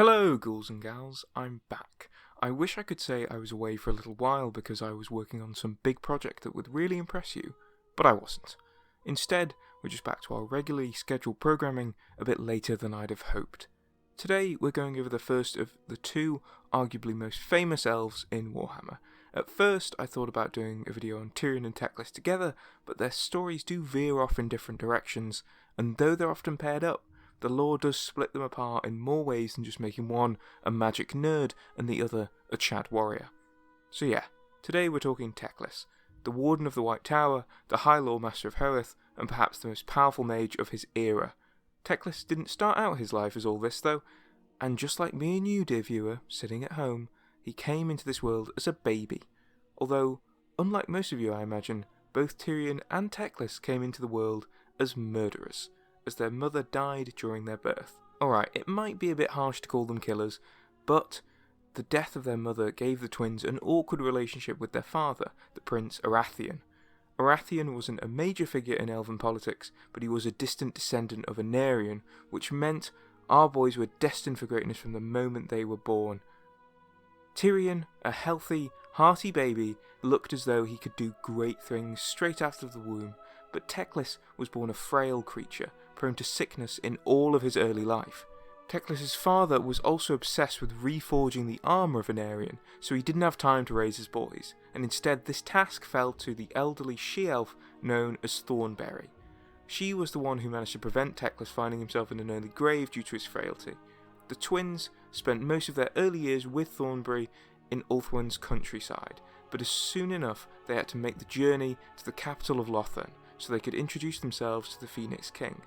Hello, ghouls and gals, I'm back. I wish I could say I was away for a little while because I was working on some big project that would really impress you, but I wasn't. Instead, we're just back to our regularly scheduled programming a bit later than I'd have hoped. Today, we're going over the first of the two arguably most famous elves in Warhammer. At first, I thought about doing a video on Tyrion and Teclis together, but their stories do veer off in different directions, and though they're often paired up, the lore does split them apart in more ways than just making one a magic nerd and the other a Chad warrior. So yeah, today we're talking Teclis, the Warden of the White Tower, the High Lore Master of Hoeth, and perhaps the most powerful mage of his era. Teclis didn't start out his life as all this though, and just like me and you, dear viewer, sitting at home, he came into this world as a baby. Although, unlike most of you I imagine, both Tyrion and Teclis came into the world as murderers, as their mother died during their birth. Alright, it might be a bit harsh to call them killers, but the death of their mother gave the twins an awkward relationship with their father, the Prince Arathian. Arathian wasn't a major figure in elven politics, but he was a distant descendant of Anarion, which meant our boys were destined for greatness from the moment they were born. Tyrion, a healthy, hearty baby, looked as though he could do great things straight out of the womb, but Teclis was born a frail creature, prone to sickness in all of his early life. Teclis' father was also obsessed with reforging the armour of Anarion, so he didn't have time to raise his boys, and instead this task fell to the elderly she-elf known as Thornberry. She was the one who managed to prevent Teclis finding himself in an early grave due to his frailty. The twins spent most of their early years with Thornberry in Ulthuan's countryside, but as soon enough they had to make the journey to the capital of Lothern, so they could introduce themselves to the Phoenix King.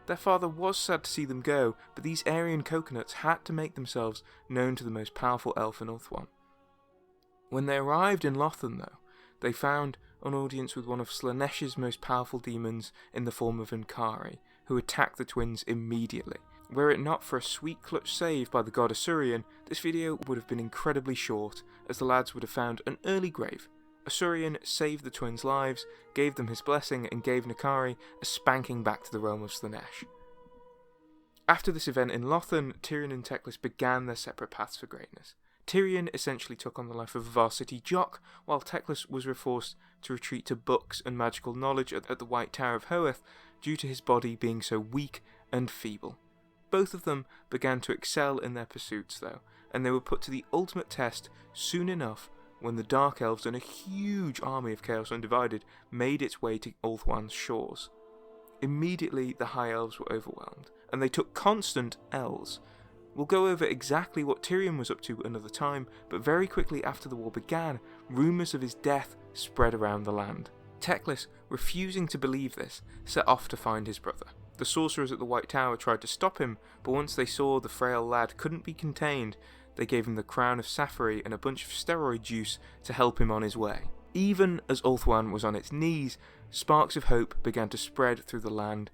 Their father was sad to see them go, but these Aryan coconuts had to make themselves known to the most powerful elf in Ulthuan. When they arrived in Lothern, though, they found an audience with one of Slaaneish's most powerful demons in the form of Ankari, who attacked the twins immediately. Were it not for a sweet clutch save by the god Asurion, this video would have been incredibly short, as the lads would have found an early grave. Asurion saved the twins' lives, gave them his blessing, and gave Nakari a spanking back to the realm of Slaanesh. After this event in Lothern, Tyrion and Teclis began their separate paths for greatness. Tyrion essentially took on the life of a varsity jock, while Teclis was forced to retreat to books and magical knowledge at the White Tower of Hoeth due to his body being so weak and feeble. Both of them began to excel in their pursuits though, and they were put to the ultimate test soon enough when the Dark Elves and a huge army of Chaos Undivided made its way to Ulthuan's shores. Immediately the High Elves were overwhelmed, and they took constant L's. We'll go over exactly what Tyrion was up to another time, but very quickly after the war began, rumours of his death spread around the land. Teclis, refusing to believe this, set off to find his brother. The sorcerers at the White Tower tried to stop him, but once they saw the frail lad couldn't be contained, they gave him the crown of Sapphire and a bunch of steroid juice to help him on his way. Even as Ulthuan was on its knees, sparks of hope began to spread through the land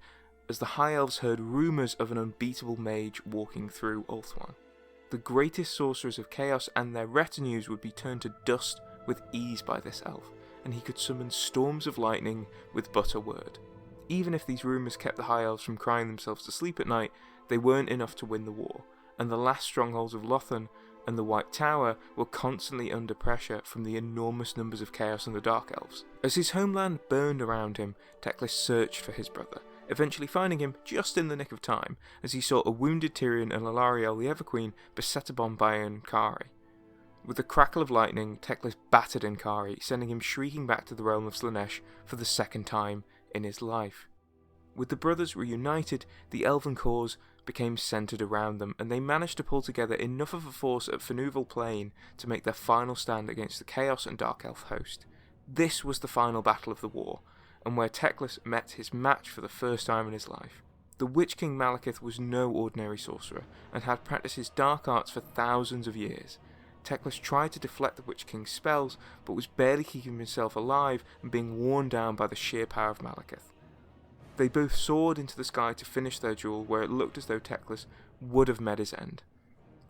as the High Elves heard rumours of an unbeatable mage walking through Ulthuan. The greatest sorcerers of chaos and their retinues would be turned to dust with ease by this elf, and he could summon storms of lightning with but a word. Even if these rumours kept the High Elves from crying themselves to sleep at night, they weren't enough to win the war, and the last strongholds of Lothern and the White Tower were constantly under pressure from the enormous numbers of Chaos and the Dark Elves. As his homeland burned around him, Teclis searched for his brother, eventually finding him just in the nick of time, as he saw a wounded Tyrion and Alarielle the Everqueen beset upon by Ankari. With the crackle of lightning, Teclis battered Ankari, sending him shrieking back to the realm of Slaanesh for the second time in his life. With the brothers reunited, the elven cause became centred around them, and they managed to pull together enough of a force at Fenouvel Plain to make their final stand against the Chaos and Dark Elf host. This was the final battle of the war, and where Teclis met his match for the first time in his life. The Witch King Malekith was no ordinary sorcerer, and had practiced his dark arts for thousands of years. Teclis tried to deflect the Witch King's spells, but was barely keeping himself alive and being worn down by the sheer power of Malekith. They both soared into the sky to finish their duel, where it looked as though Teclis would have met his end.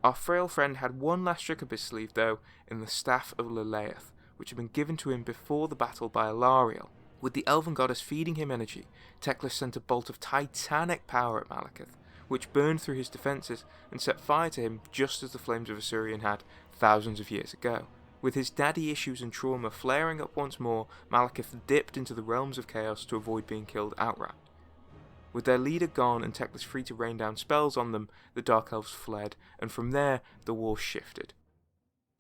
Our frail friend had one last trick up his sleeve though, in the Staff of Leleath, which had been given to him before the battle by Alarielle. With the elven goddess feeding him energy, Teclis sent a bolt of titanic power at Malekith, which burned through his defences and set fire to him just as the flames of Asuryan had thousands of years ago. With his daddy issues and trauma flaring up once more, Malekith dipped into the realms of chaos to avoid being killed outright. With their leader gone and Teclis free to rain down spells on them, the Dark Elves fled, and from there, the war shifted.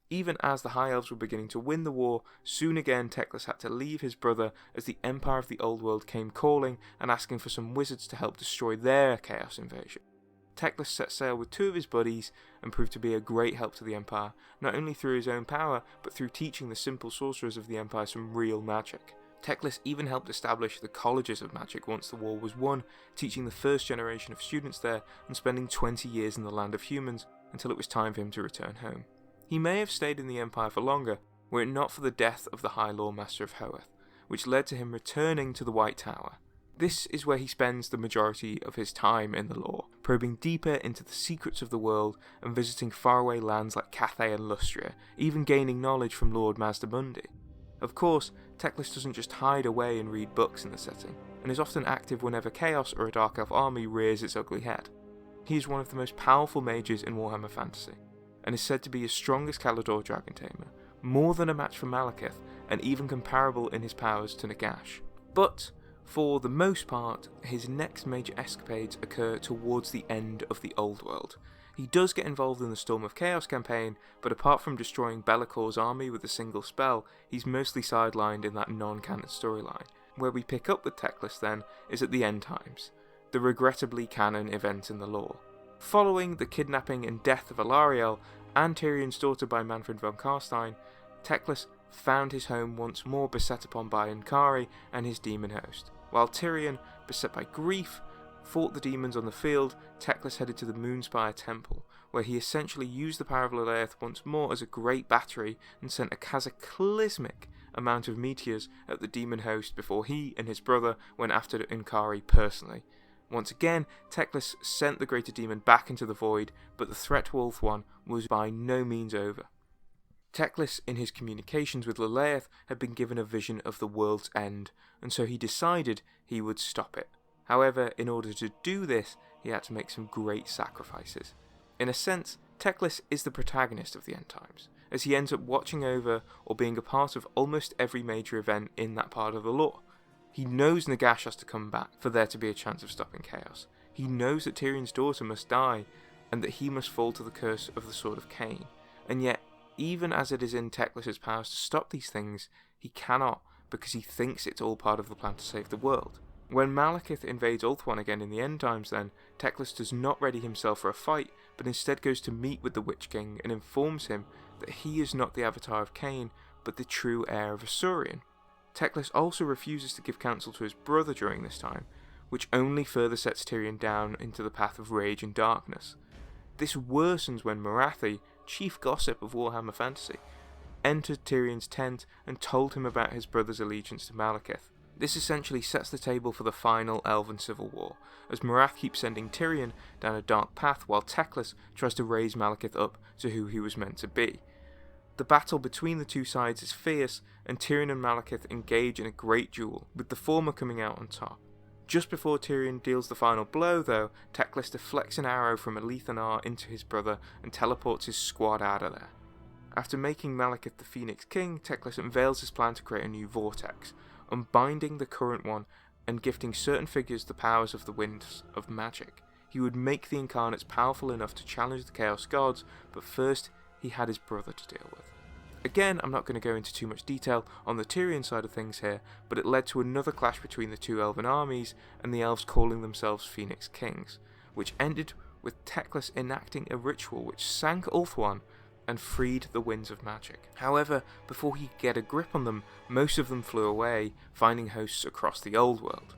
Even as the High Elves were beginning to win the war, soon again Teclis had to leave his brother as the Empire of the Old World came calling and asking for some wizards to help destroy their chaos invasion. Teclis set sail with 2 of his buddies and proved to be a great help to the Empire, not only through his own power, but through teaching the simple sorcerers of the Empire some real magic. Teclis even helped establish the colleges of magic once the war was won, teaching the first generation of students there and spending 20 years in the land of humans until it was time for him to return home. He may have stayed in the Empire for longer, were it not for the death of the High Lord Master of Hoeth, which led to him returning to the White Tower. This is where he spends the majority of his time in the lore, probing deeper into the secrets of the world and visiting faraway lands like Cathay and Lustria, even gaining knowledge from Lord Mazdamundi. Of course, Teclis doesn't just hide away and read books in the setting, and is often active whenever chaos or a Dark Elf army rears its ugly head. He is one of the most powerful mages in Warhammer Fantasy, and is said to be as strong as Kalador Dragon Tamer, more than a match for Malekith, and even comparable in his powers to Nagash. But, for the most part, his next major escapades occur towards the end of the Old World. He does get involved in the Storm of Chaos campaign, but apart from destroying Be'lakor's army with a single spell, he's mostly sidelined in that non-canon storyline. Where we pick up with Teclis then is at the End Times, the regrettably canon event in the lore. Following the kidnapping and death of Alariel and Tyrion's daughter by Manfred von Karstein, Teclis found his home once more beset upon by Ankari and his demon host. While Tyrion, beset by grief, fought the demons on the field, Teclis headed to the Moonspire Temple, where he essentially used the power of Lilith once more as a great battery and sent a cataclysmic amount of meteors at the demon host before he and his brother went after Ankari personally. Once again, Teclis sent the greater demon back into the void, but the threat to Ulthuan was by no means over. Teclis, in his communications with Lilith, had been given a vision of the world's end, and so he decided he would stop it. However, in order to do this, he had to make some great sacrifices. In a sense, Teclis is the protagonist of the End Times, as he ends up watching over or being a part of almost every major event in that part of the lore. He knows Nagash has to come back for there to be a chance of stopping chaos. He knows that Tyrion's daughter must die, and that he must fall to the curse of the Sword of Cain. And yet, even as it is in Teclis' powers to stop these things, he cannot, because he thinks it's all part of the plan to save the world. When Malekith invades Ulthuan again in the End Times then, Teclis does not ready himself for a fight, but instead goes to meet with the Witch King and informs him that he is not the avatar of Cain, but the true heir of Asuryan. Teclis also refuses to give counsel to his brother during this time, which only further sets Tyrion down into the path of rage and darkness. This worsens when Morathi, chief gossip of Warhammer Fantasy, entered Tyrion's tent and told him about his brother's allegiance to Malekith. This essentially sets the table for the final elven civil war, as Morath keeps sending Tyrion down a dark path while Teclis tries to raise Malekith up to who he was meant to be. The battle between the two sides is fierce, and Tyrion and Malekith engage in a great duel, with the former coming out on top. Just before Tyrion deals the final blow though, Teclis deflects an arrow from Elithanar into his brother and teleports his squad out of there. After making Malekith the Phoenix King, Teclis unveils his plan to create a new vortex, unbinding the current one and gifting certain figures the powers of the winds of magic. He would make the incarnates powerful enough to challenge the Chaos Gods, but first he had his brother to deal with. Again, I'm not going to go into too much detail on the Tyrion side of things here, but it led to another clash between the two elven armies and the elves calling themselves Phoenix Kings, which ended with Teclis enacting a ritual which sank Ulthuan and freed the winds of magic. However, before he could get a grip on them, most of them flew away, finding hosts across the old world.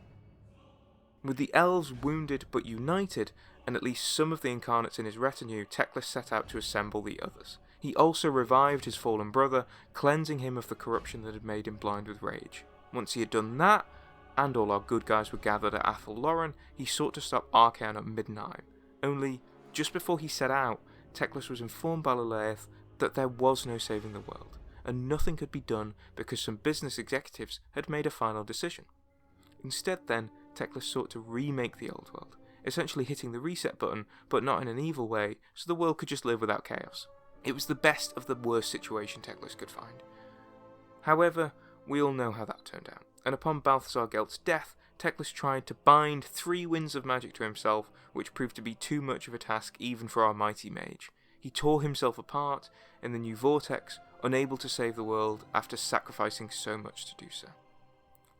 With the elves wounded but united, and at least some of the incarnates in his retinue, Teclis set out to assemble the others. He also revived his fallen brother, cleansing him of the corruption that had made him blind with rage. Once he had done that, and all our good guys were gathered at Athel Loren, he sought to stop Archaon at Middenheim. Only, just before he set out, Teclis was informed by Lilith that there was no saving the world, and nothing could be done because some business executives had made a final decision. Instead then, Teclis sought to remake the old world, essentially hitting the reset button, but not in an evil way, so the world could just live without chaos. It was the best of the worst situation Teclis could find. However, we all know how that turned out, and upon Balthazar Gelt's death, Teclis tried to bind 3 winds of magic to himself, which proved to be too much of a task even for our mighty mage. He tore himself apart in the new vortex, unable to save the world after sacrificing so much to do so.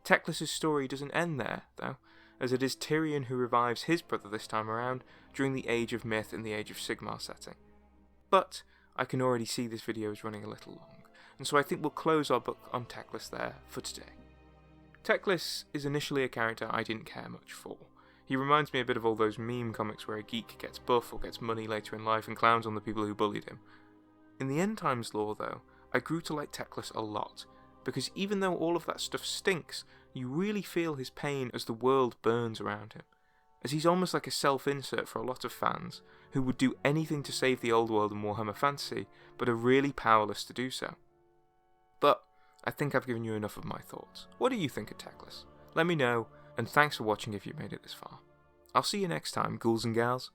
Teclis' story doesn't end there, though, as it is Tyrion who revives his brother this time around during the Age of Myth and the Age of Sigmar setting. But I can already see this video is running a little long, and so I think we'll close our book on Teclis there for today. Teclis is initially a character I didn't care much for. He reminds me a bit of all those meme comics where a geek gets buff or gets money later in life and clowns on the people who bullied him. In the End Times lore, though, I grew to like Teclis a lot, because even though all of that stuff stinks, you really feel his pain as the world burns around him, as he's almost like a self-insert for a lot of fans who would do anything to save the old world in Warhammer Fantasy, but are really powerless to do so. But I think I've given you enough of my thoughts. What do you think of Teclis? Let me know, and thanks for watching if you made it this far. I'll see you next time, ghouls and gals.